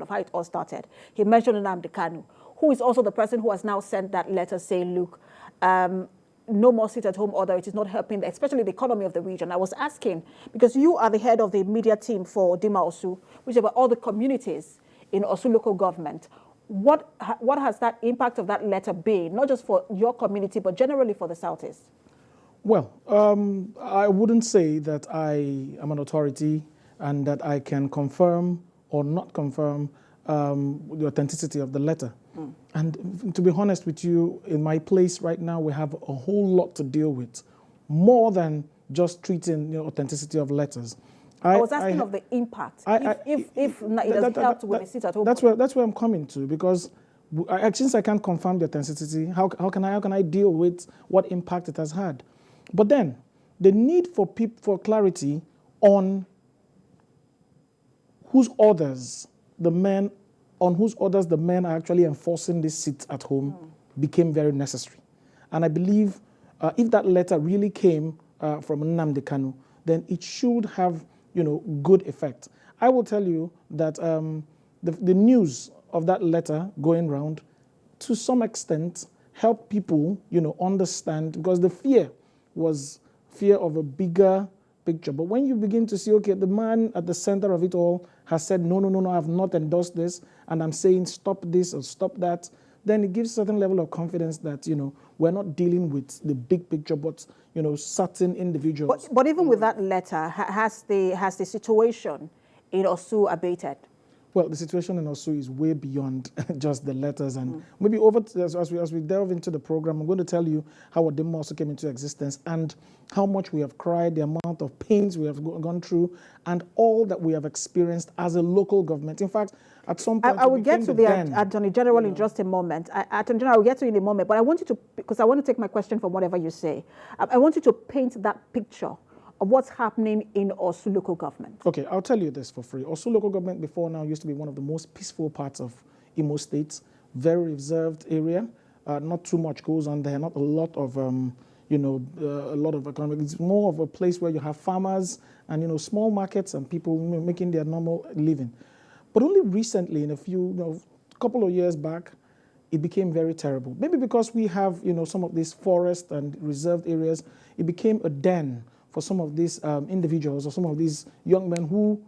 of how it all started. He mentioned Nnamdi Kanu, who is also the person who has now sent that letter saying, look, no more sit-at-home order. It is not helping, especially the economy of the region. I was asking, because you are the head of the media team for Odimma Orsu, which is about all the communities in Orsu local government. What has that impact of that letter been, not just for your community, but generally for the Southeast? Well, I wouldn't say that I am an authority and that I can confirm or not confirm the authenticity of the letter. And to be honest with you, in my place right now, we have a whole lot to deal with, more than just treating authenticity of letters. I was asking of the impact. If it has helped with the sit-at-home. That's where I'm coming to, because since I can't confirm the authenticity, how can I deal with what impact it has had? But then the need for clarity on whose orders the men are actually enforcing this sit at home became very necessary. And I believe if that letter really came from Nnamdi Kanu, then it should have good effect. I will tell you that the news of that letter going round to some extent helped people understand, because the fear was fear of a bigger picture. But when you begin to see, okay, the man at the center of it all has said, no, I have not endorsed this, and I'm saying stop this or stop that, then it gives a certain level of confidence that, we're not dealing with the big picture, but, certain individuals. But even with that letter, has the situation in Orsu abated? Well, the situation in Orsu is way beyond just the letters. And maybe as we delve into the program, I'm going to tell you how Odimma Orsu came into existence and how much we have cried, the amount of pains we have gone through, and all that we have experienced as a local government. In fact, at some point, I will get to the Attorney General in just a moment. Attorney General, I will get to you in a moment, but I want you to, because I want to take my question from whatever you say. I want you to paint that picture of what's happening in Orsu local government. Okay, I'll tell you this for free. Orsu local government before now used to be one of the most peaceful parts of Imo State, very reserved area. Not too much goes on there, not a lot of, a lot of economic. It's more of a place where you have farmers and, small markets and people making their normal living. But only recently, in a couple of years back, it became very terrible. Maybe because we have, some of these forest and reserved areas, it became a den for some of these individuals or some of these young men who,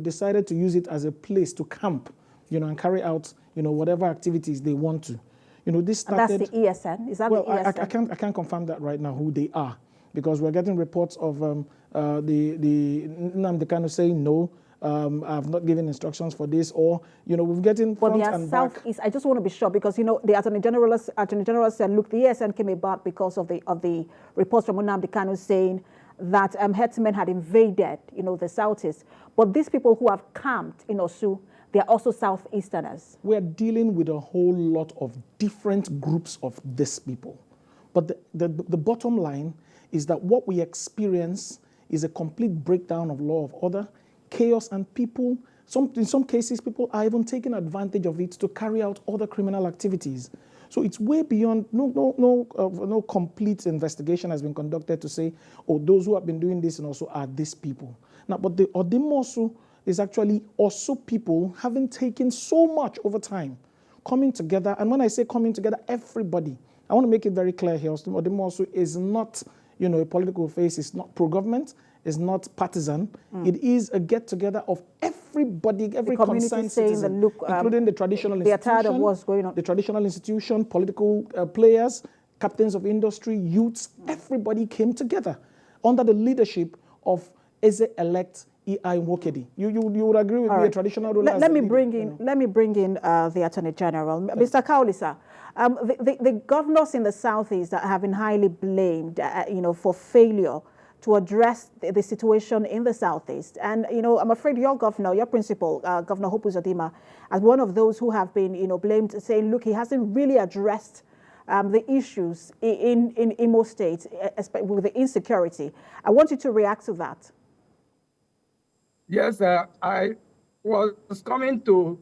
decided to use it as a place to camp, and carry out, whatever activities they want to. This started. And that's the ESN? Is that the ESN? I can't confirm that right now who they are, because we're getting reports of the Nnamdi Kanu saying no. I've not given instructions for this, or we're getting front and back. Southeast, I just want to be sure, because the Attorney General said, look, the ESN came about because of the reports from Nnamdi Kanu saying that herdsmen had invaded, the Southeast. But these people who have camped in Orsu, they are also Southeasterners. We are dealing with a whole lot of different groups of these people. But the bottom line is that what we experience is a complete breakdown of law of order, chaos, and people, in some cases, people are even taking advantage of it to carry out other criminal activities. So it's way beyond, no complete investigation has been conducted to say, oh, those who have been doing this and also are these people. Now, but the Odimma Orsu is actually also people having taken so much over time, coming together. And when I say coming together, everybody, I want to make it very clear here, Odimma Orsu is not, a political face, it's not pro-government, it's not partisan. It is a get-together of everybody, every concerned citizen, including the traditional institution. They are tired of what's going on. The traditional institution, political players, captains of industry, youths, everybody came together under the leadership of Ezeh-elect E.I. Nwokedi. You would agree with me, a traditional ruler. Let me bring in the Attorney General. Mr. Kaulisa, the governors in the Southeast have been highly blamed, for failure to address the situation in the Southeast. And, I'm afraid your governor, your principal, Governor Hope Uzodimma, as one of those who have been, blamed, saying, look, he hasn't really addressed the issues in Imo State, especially with the insecurity. I want you to react to that. Yes, I was coming to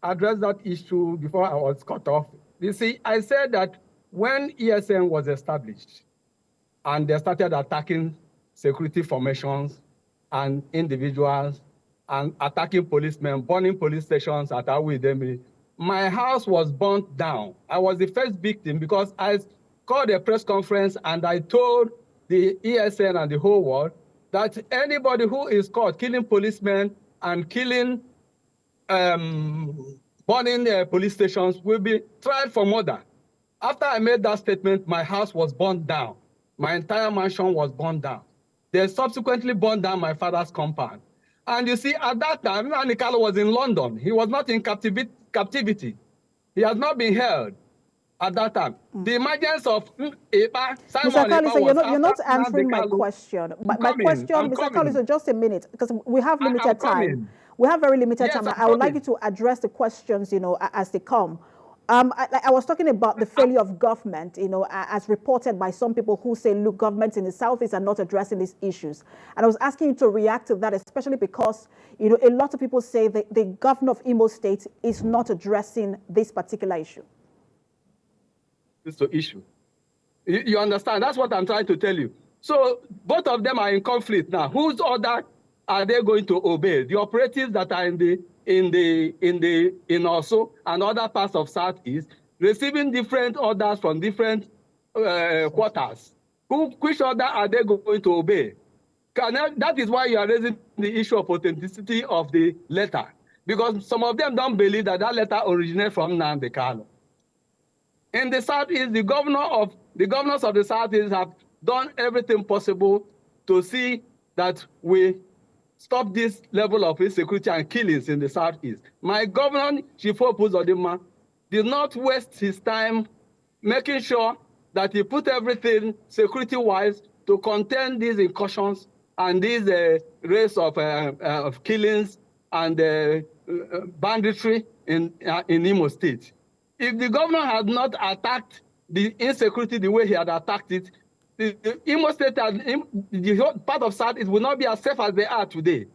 address that issue before I was cut off. You see, I said that when ESN was established, and they started attacking security formations and individuals and attacking policemen, burning police stations at Awidemi. My house was burnt down. I was the first victim because I called a press conference and I told the ESN and the whole world that anybody who is caught killing policemen and killing, burning police stations will be tried for murder. After I made that statement, my house was burned down. My entire mansion was burned down. They subsequently burned down my father's compound. And you see, at that time, Nnamdi Kanu was in London. He was not in captivity. He has not been held at that time. The emergence of Simon Mr. Kalisa, you're not answering my Kanu. question. My question, Mr. Kalisa, just a minute, because we have limited time. We have very limited time. I would like you to address the questions, as they come. I was talking about the failure of government, as reported by some people who say, look, governments in the Southeast are not addressing these issues. And I was asking you to react to that, especially because, a lot of people say that the governor of Imo State is not addressing this particular issue. It's the issue. You understand? That's what I'm trying to tell you. So both of them are in conflict now. Whose order are they going to obey? The operatives that are in also and other parts of Southeast, receiving different orders from different quarters. Which order are they going to obey? That is why you are raising the issue of authenticity of the letter, because some of them don't believe that letter originated from Nnamdi Kanu. In the Southeast, the governors of the Southeast have done everything possible to see that we stop this level of insecurity and killings in the Southeast. My governor, Chief Odimma, did not waste his time making sure that he put everything security-wise to contain these incursions and these race of killings and banditry in Imo State. If the governor had not attacked the insecurity the way he had attacked it, the Imo State and the part of Southeast will not be as safe as they are today.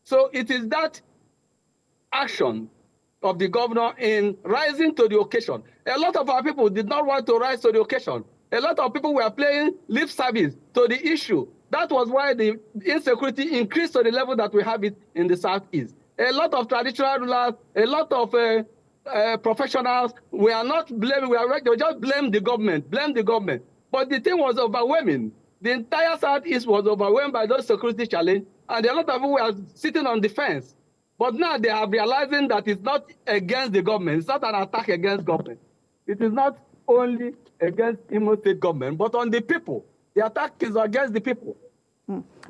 So it is that action of the governor in rising to the occasion. A lot of our people did not want to rise to the occasion. A lot of people were playing lip service to the issue. That was why the insecurity increased to the level that we have it in the Southeast. A lot of traditional rulers, a lot of professionals, we are not blaming, we just blame the government, But the thing was overwhelming. The entire Southeast was overwhelmed by those security challenges, and a lot of people were sitting on the fence. But now they are realizing that it's not against the government. It's not an attack against government. It is not only against Imo State government, but on the people. The attack is against the people.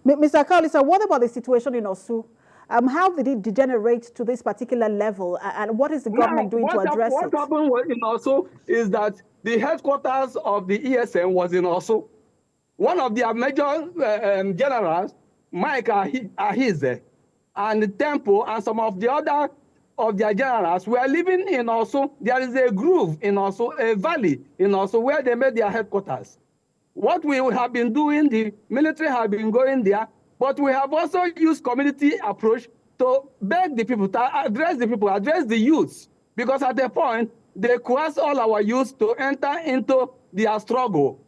Mr. Kalisa, what about the situation in Orsu? How did it degenerate to this particular level, and what is the government doing to address it? What happened in Orsu is that the headquarters of the ESN was in Orsu. One of their major generals, Emeka Ezeh, and Tempo, and some of the other of their generals were living in Orsu. There is a groove in Orsu, a valley in Orsu, where they made their headquarters. What we have been doing, the military have been going there, but we have also used community approach to beg the people, to address the people, address the youths, because at the point, they coerced all our youths to enter into their struggle.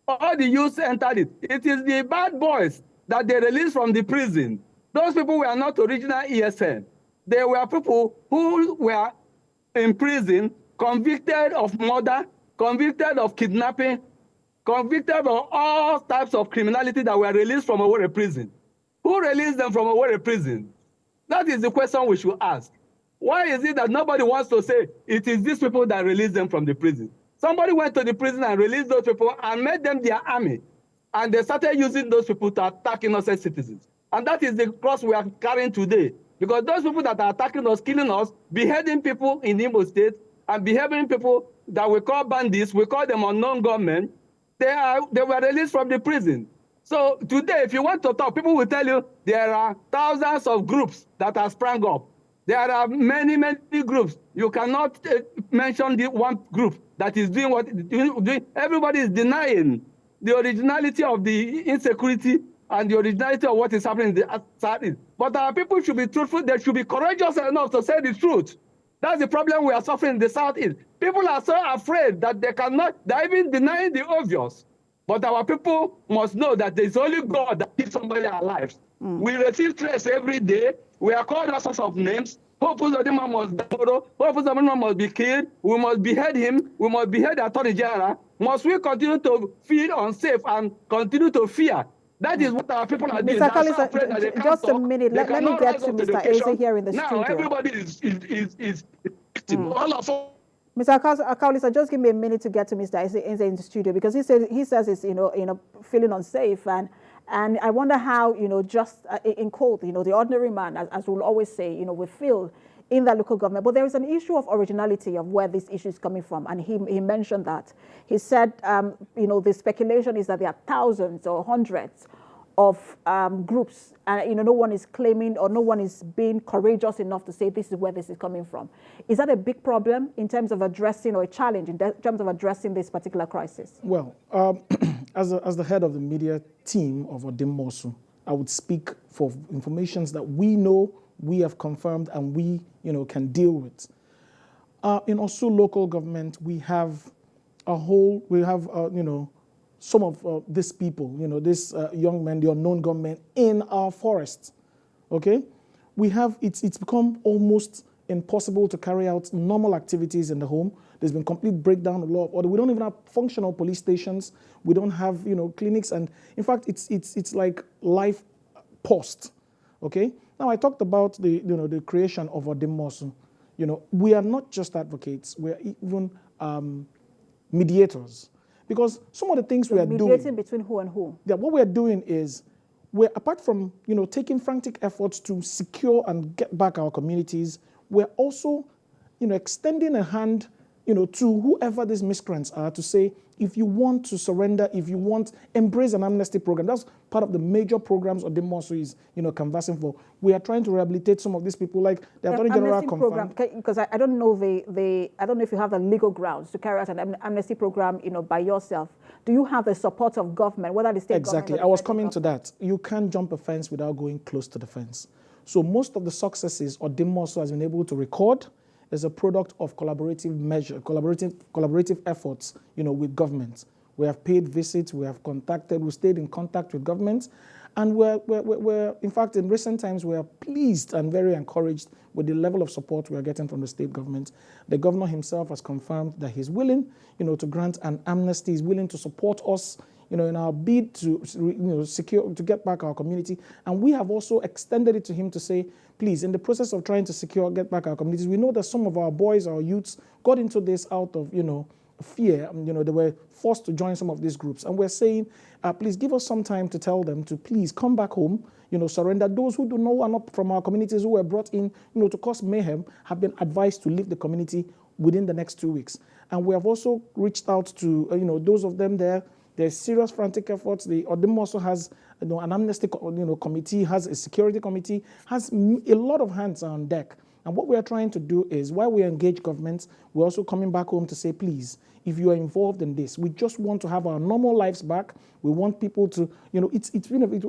All the youths entered it. It is the bad boys that they released from the prison. Those people were not original ESN. They were people who were in prison, convicted of murder, convicted of kidnapping, convicted of all types of criminality that were released from Owerri prison. Who released them from Owerri prison? That is the question we should ask. Why is it that nobody wants to say it is these people that released them from the prison? Somebody went to the prison and released those people and made them their army. And they started using those people to attack innocent citizens. And that is the cross we are carrying today. Because those people that are attacking us, killing us, beheading people in Imo State, and beheading people that we call bandits, we call them unknown government, they were released from the prison. So today, if you want to talk, people will tell you there are thousands of groups that have sprung up. There are many, many groups. You cannot mention the one group that is doing what it's doing. Everybody is denying the originality of the insecurity and the originality of what is happening in the Southeast. But our people should be truthful. They should be courageous enough to say the truth. That's the problem we are suffering in the Southeast. People are so afraid that they cannot, they're even denying the obvious. But our people must know that there's only God that keeps somebody alive. We receive threats every day. We are called all sorts of names. Hopefully, Odimma must die. Hopefully, Odimma must be killed. We must behead him. We must behead the Attorney General. Must we continue to feel unsafe and continue to fear? That is what our people are doing. Mr. Kalisa, just a minute. Let me get to Mr. Ezeh here in the studio. Now everybody is all of us. Mr. Kalisa, just give me a minute to get to Mr. Ezeh in the studio, because he says it's feeling unsafe, and I wonder how just in quote the ordinary man, as we'll always say, we feel in that local government. But there is an issue of originality of where this issue is coming from, and he mentioned that. He said the speculation is that there are thousands or hundreds of groups, and no one is claiming, or no one is being courageous enough to say this is where this is coming from. Is that a big problem in terms of addressing, or a challenge in terms of addressing this particular crisis? Well, as the head of the media team of Odimma Orsu, I would speak for informations that we know, we have confirmed, and we can deal with. In Orsu local government, we have some of these people, these young men, the unknown gunmen in our forests, okay? It's become almost impossible to carry out normal activities in the home. There's been complete breakdown of law of order. We don't even have functional police stations. We don't have, clinics. And in fact, it's like life paused, okay? Now, I talked about the creation of Odimma Orsu. We are not just advocates. We are even mediators. Because some of the things we are doing... Mediating between who and who? Yeah, what we are doing is, apart from, taking frantic efforts to secure and get back our communities, we're also, extending a hand, to whoever these miscreants are, to say, if you want to surrender, if you want, embrace an amnesty program. That's part of the major programs Odimma Orsu is, canvassing for. We are trying to rehabilitate some of these people, like the Attorney General confirmed. Because I don't know I don't know if you have the legal grounds to carry out an amnesty program, by yourself. Do you have the support of government, whether the state government? Exactly. I was coming to that. You can't jump a fence without going close to the fence. So most of the successes Odimma Orsu has been able to record is a product of collaborative efforts, with government. We have paid visits, we have we stayed in contact with government, and we're in fact, in recent times, we are pleased and very encouraged with the level of support we are getting from the state government. The governor himself has confirmed that he's willing, to grant an amnesty. He's willing to support us, in our bid to, to get back our community. And we have also extended it to him to say, please, in the process of trying to get back our communities, we know that some of our boys, our youths, got into this out of, fear. They were forced to join some of these groups. And we're saying, please give us some time to tell them to please come back home, surrender. Those who do not are not from our communities, who were brought in, to cause mayhem, have been advised to leave the community within the next 2 weeks. And we have also reached out to, those of them there. There's serious frantic efforts. The Odimma also has an amnesty committee, has a security committee, has a lot of hands on deck. And what we are trying to do is, while we engage governments, we're also coming back home to say, please, if you are involved in this, we just want to have our normal lives back. We want people to, it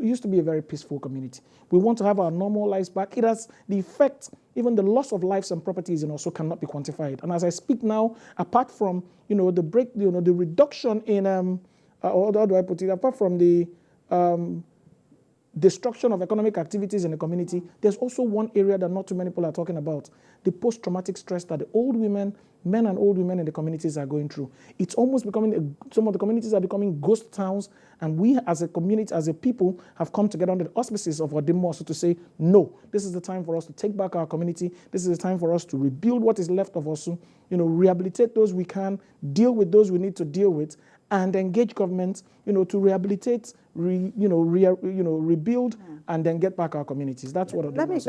used to be a very peaceful community. We want to have our normal lives back. It has the effect, even the loss of lives and properties also cannot be quantified. And as I speak now, apart from, the reduction in, how do I put it, apart from the destruction of economic activities in the community, there's also one area that not too many people are talking about, the post-traumatic stress that the men and old women in the communities are going through. It's almost becoming, some of the communities are becoming ghost towns, and we as a community, as a people, have come together under the auspices of Odimma Orsu to say, no, this is the time for us to take back our community, this is the time for us to rebuild what is left of Orsu, rehabilitate those we can, deal with those we need to deal with, and engage government, to rehabilitate, rebuild, and then get back our communities. That's what Odimma Orsu